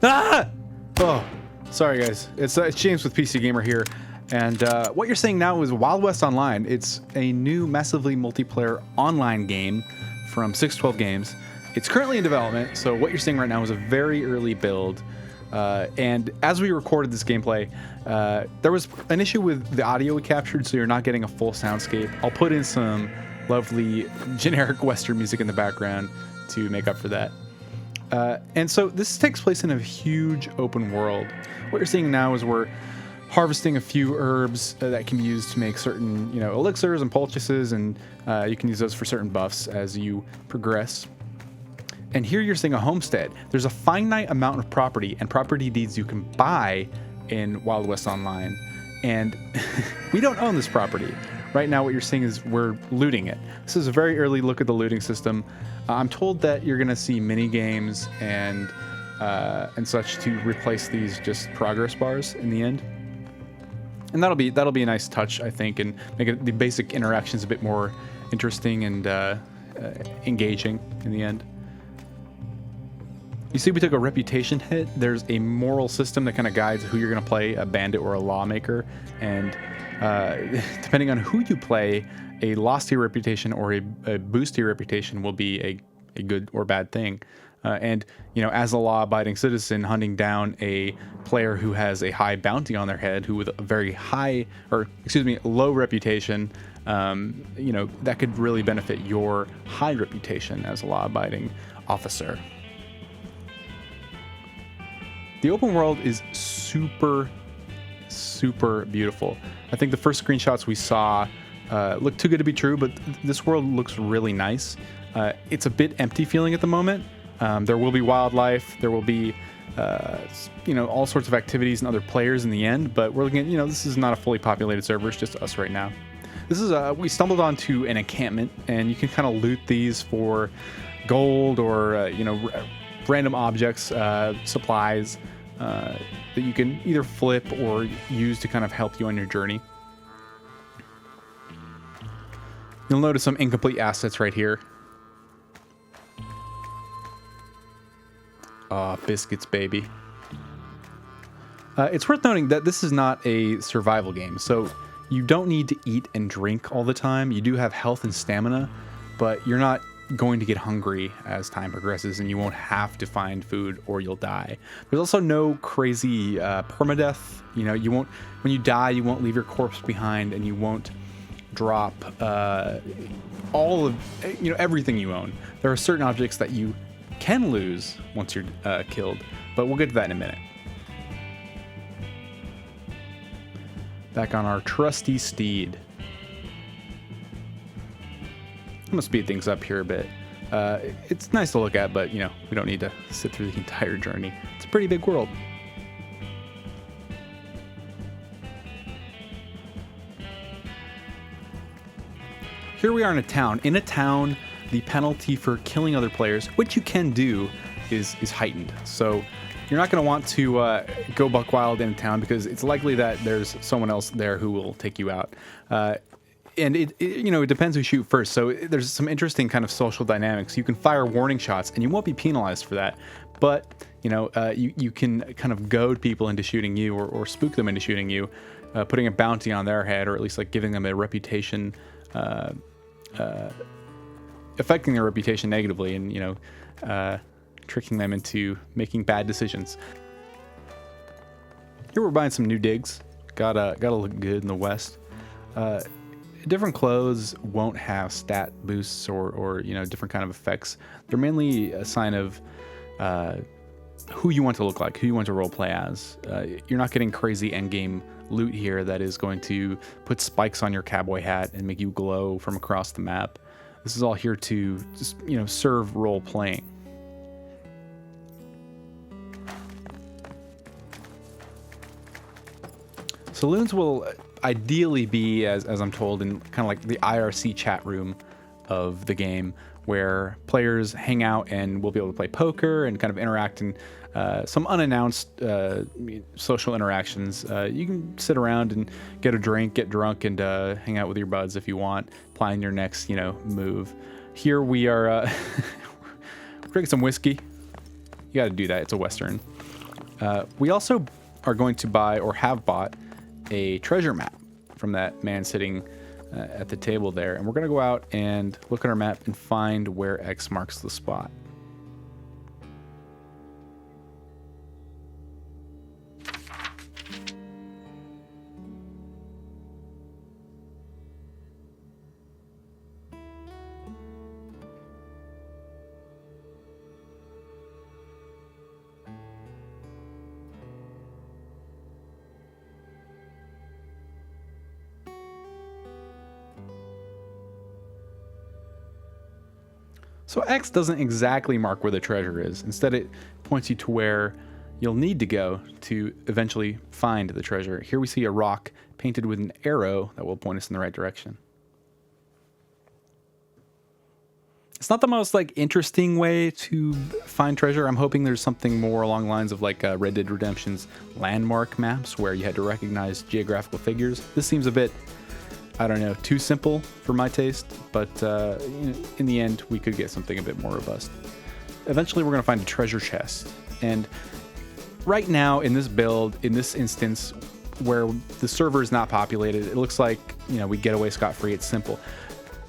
Ah! Oh, sorry guys. It's James with PC Gamer here. And what you're seeing now is Wild West Online. It's a new massively multiplayer online game from 612 Games. It's currently in development, so what you're seeing right now is a very early build. And as we recorded this gameplay, there was an issue with the audio we captured, so you're not getting a full soundscape. I'll put in some lovely generic Western music in the background to make up for that. And so this takes place in a huge open world. What you're seeing now is we're harvesting a few herbs that can be used to make certain, elixirs and poultices, and you can use those for certain buffs as you progress. And here you're seeing a homestead. There's a finite amount of property and property deeds you can buy in Wild West Online. And we don't own this property. Right now what you're seeing is we're looting it. This is a very early look at the looting system. I'm told that you're gonna see mini games and such to replace these just progress bars in the end. And that'll be a nice touch, I think, and make the basic interactions a bit more interesting and engaging in the end. You see, we took a reputation hit. There's a moral system that kind of guides who you're going to play, a bandit or a lawmaker. And depending on who you play, a loss to your reputation or a boost to your reputation will be a good or bad thing. And, as a law-abiding citizen, hunting down a player who has a high bounty on their head, who with a very low reputation, that could really benefit your high reputation as a law-abiding officer. The open world is super, super beautiful. I think the first screenshots we saw look too good to be true, but this world looks really nice. It's a bit empty feeling at the moment. There will be wildlife, there will be, all sorts of activities and other players in the end, but we're looking at, this is not a fully populated server, it's just us right now. This is, we stumbled onto an encampment, and you can kind of loot these for gold or, random objects, supplies that you can either flip or use to kind of help you on your journey. You'll notice some incomplete assets right here. Biscuits, baby. It's worth noting that this is not a survival game, so you don't need to eat and drink all the time. You do have health and stamina, but you're not going to get hungry as time progresses, and you won't have to find food or you'll die. There's also no crazy permadeath. You won't, when you die, you won't leave your corpse behind, and you won't drop all of everything you own. There are certain objects that you can lose once you're killed, but we'll get to that in a minute. Back on our trusty steed. I'm gonna speed things up here a bit. It's nice to look at, but we don't need to sit through the entire journey. It's a pretty big world. Here we are in a town. In a town, the penalty for killing other players, which you can do, is heightened. So you're not going to want to go buck wild in a town, because it's likely that there's someone else there who will take you out. And it depends who shoot first. So there's some interesting kind of social dynamics. You can fire warning shots, and you won't be penalized for that. But you can kind of goad people into shooting you, or spook them into shooting you, putting a bounty on their head, or at least like giving them a reputation. Affecting their reputation negatively, and tricking them into making bad decisions. Here we're buying some new digs. Gotta look good in the West. Different clothes won't have stat boosts or different kind of effects. They're mainly a sign of who you want to look like, who you want to roleplay as. You're not getting crazy endgame loot here that is going to put spikes on your cowboy hat and make you glow from across the map. This is all here to just, serve role playing. Saloons will ideally be, as I'm told, in kind of like the IRC chat room of the game, where players hang out and will be able to play poker and kind of interact in some unannounced social interactions. You can sit around and get a drink, get drunk, and hang out with your buds if you want, plan your next, move. Here we are, we're drinking some whiskey. You got to do that. It's a Western. We also are going to buy, or have bought, a treasure map from that man sitting at the table there. And we're going to go out and look at our map and find where X marks the spot. So X doesn't exactly mark where the treasure is. Instead, it points you to where you'll need to go to eventually find the treasure. Here we see a rock painted with an arrow that will point us in the right direction. It's not the most interesting way to find treasure. I'm hoping there's something more along the lines of Red Dead Redemption's landmark maps where you had to recognize geographical figures. This seems a bit, I don't know, too simple for my taste, but in the end, we could get something a bit more robust. Eventually, we're going to find a treasure chest. And right now, in this build, in this instance, where the server is not populated, it looks like, we get away scot-free. It's simple.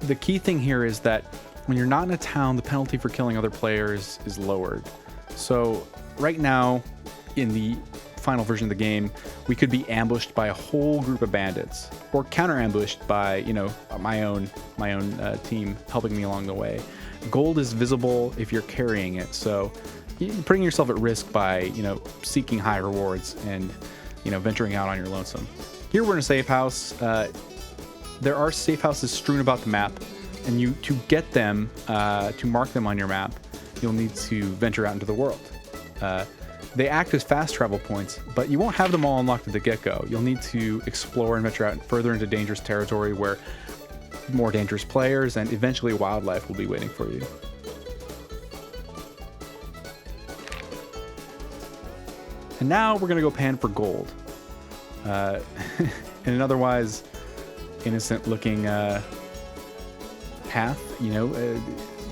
The key thing here is that when you're not in a town, the penalty for killing other players is lowered. So right now, in the final version of the game, we could be ambushed by a whole group of bandits, or counter-ambushed by my own team helping me along the way. Gold is visible if you're carrying it, so you're putting yourself at risk by seeking high rewards and venturing out on your lonesome. Here we're in a safe house. There are safe houses strewn about the map, and to get them, to mark them on your map, you'll need to venture out into the world. They act as fast travel points, but you won't have them all unlocked at the get-go. You'll need to explore and venture out further into dangerous territory where more dangerous players and eventually wildlife will be waiting for you. And now we're going to go pan for gold. In an otherwise innocent-looking path,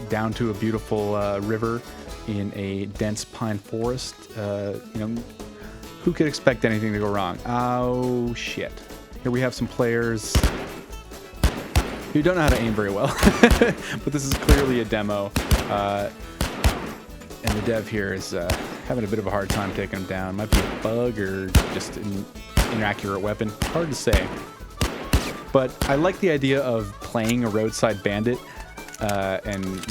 down to a beautiful river in a dense pine forest. Who could expect anything to go wrong? Oh, shit. Here we have some players who don't know how to aim very well. But this is clearly a demo. And the dev here is having a bit of a hard time taking them down. Might be a bug or just an inaccurate weapon. Hard to say. But I like the idea of playing a roadside bandit and,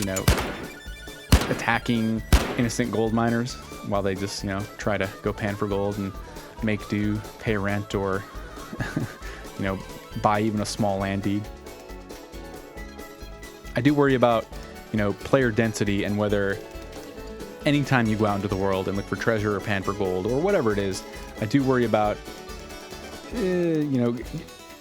attacking innocent gold miners while they just, try to go pan for gold and make do, pay rent, or, buy even a small land deed. I do worry about, player density and whether anytime you go out into the world and look for treasure or pan for gold or whatever it is, I do worry about,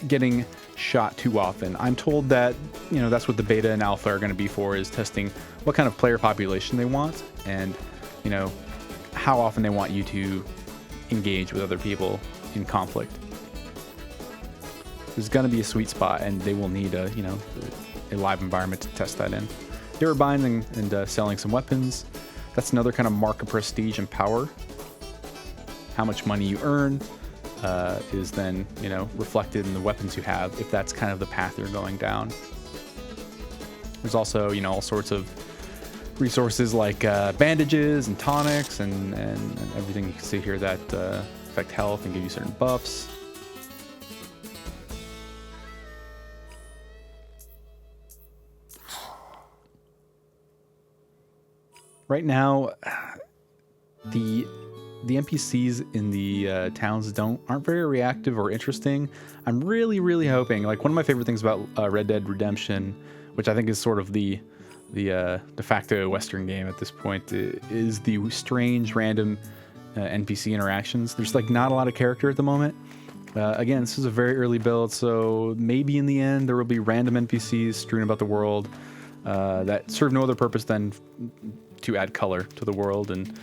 getting shot too often. I'm told that, that's what the beta and alpha are going to be for, is testing what kind of player population they want and, how often they want you to engage with other people in conflict. There's going to be a sweet spot, and they will need a live environment to test that in. Here we're buying and selling some weapons. That's another kind of mark of prestige and power. How much money you earn is then, reflected in the weapons you have, if that's kind of the path you're going down. There's also, all sorts of resources like bandages and tonics and everything you can see here that affect health and give you certain buffs. Right now, the NPCs in the towns aren't very reactive or interesting. I'm really, really hoping, one of my favorite things about Red Dead Redemption, which I think is sort of the de facto Western game at this point, is the strange random NPC interactions. There's not a lot of character at the moment. Again, this is a very early build, so maybe in the end there will be random NPCs strewn about the world that serve no other purpose than to add color to the world and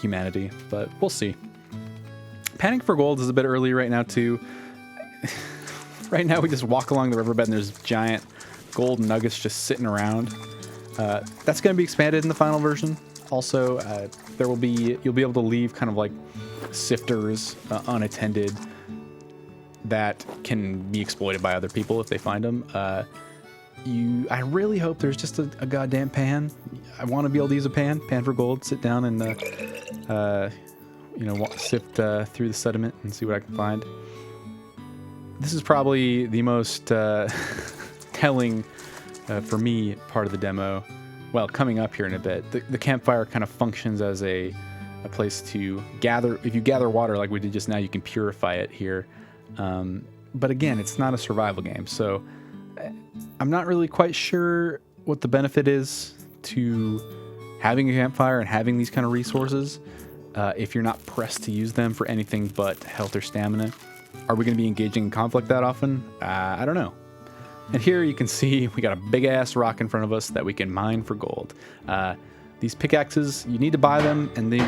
humanity, but we'll see. Panning for gold is a bit early right now too. Right now we just walk along the riverbed and there's giant gold nuggets just sitting around. That's going to be expanded in the final version. Also, you'll be able to leave kind of like sifters unattended that can be exploited by other people if they find them. I really hope there's just a goddamn pan. I want to be able to use a pan for gold. Sit down and sift through the sediment and see what I can find. This is probably the most telling for me part of the demo. Well, coming up here in a bit, the campfire kind of functions as a place to gather. If you gather water like we did just now, you can purify it here. But again, it's not a survival game, so I'm not really quite sure what the benefit is to having a campfire and having these kind of resources if you're not pressed to use them for anything but health or stamina. Are we going to be engaging in conflict that often? I don't know. And here you can see we got a big ass rock in front of us that we can mine for gold. These pickaxes, you need to buy them, and they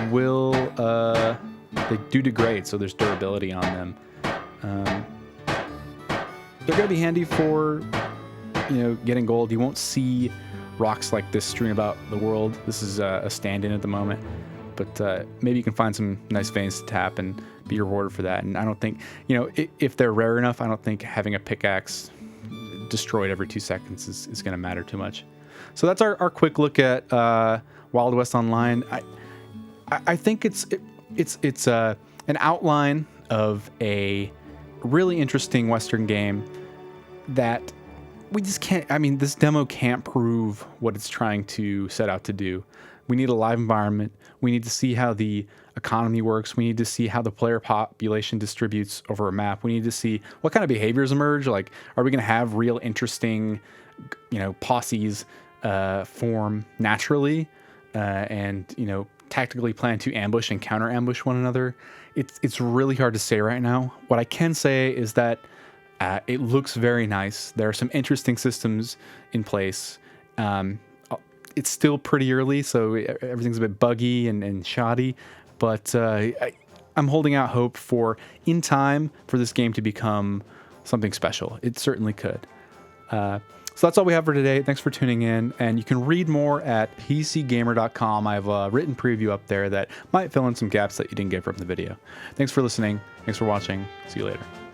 do degrade, so there's durability on them. They're going to be handy for, getting gold. You won't see rocks like this strewn about the world. This is a stand-in at the moment, but maybe you can find some nice veins to tap and be rewarded for that. And I don't think, if they're rare enough, I don't think having a pickaxe destroyed every 2 seconds is going to matter too much. So that's our quick look at Wild West Online. I think it's an outline of a really interesting Western game that we just can't. I mean, this demo can't prove what it's trying to set out to do. We need a live environment. We need to see how the economy works. We need to see how the player population distributes over a map. We need to see what kind of behaviors emerge. Like, are we going to have real interesting, posses form naturally, and tactically plan to ambush and counter ambush one another? It's really hard to say right now. What I can say is that it looks very nice. There are some interesting systems in place. It's still pretty early, so everything's a bit buggy and shoddy, but I'm holding out hope for, in time, for this game to become something special. It certainly could. So that's all we have for today. Thanks for tuning in, and you can read more at pcgamer.com. I have a written preview up there that might fill in some gaps that you didn't get from the video. Thanks for listening. Thanks for watching. See you later.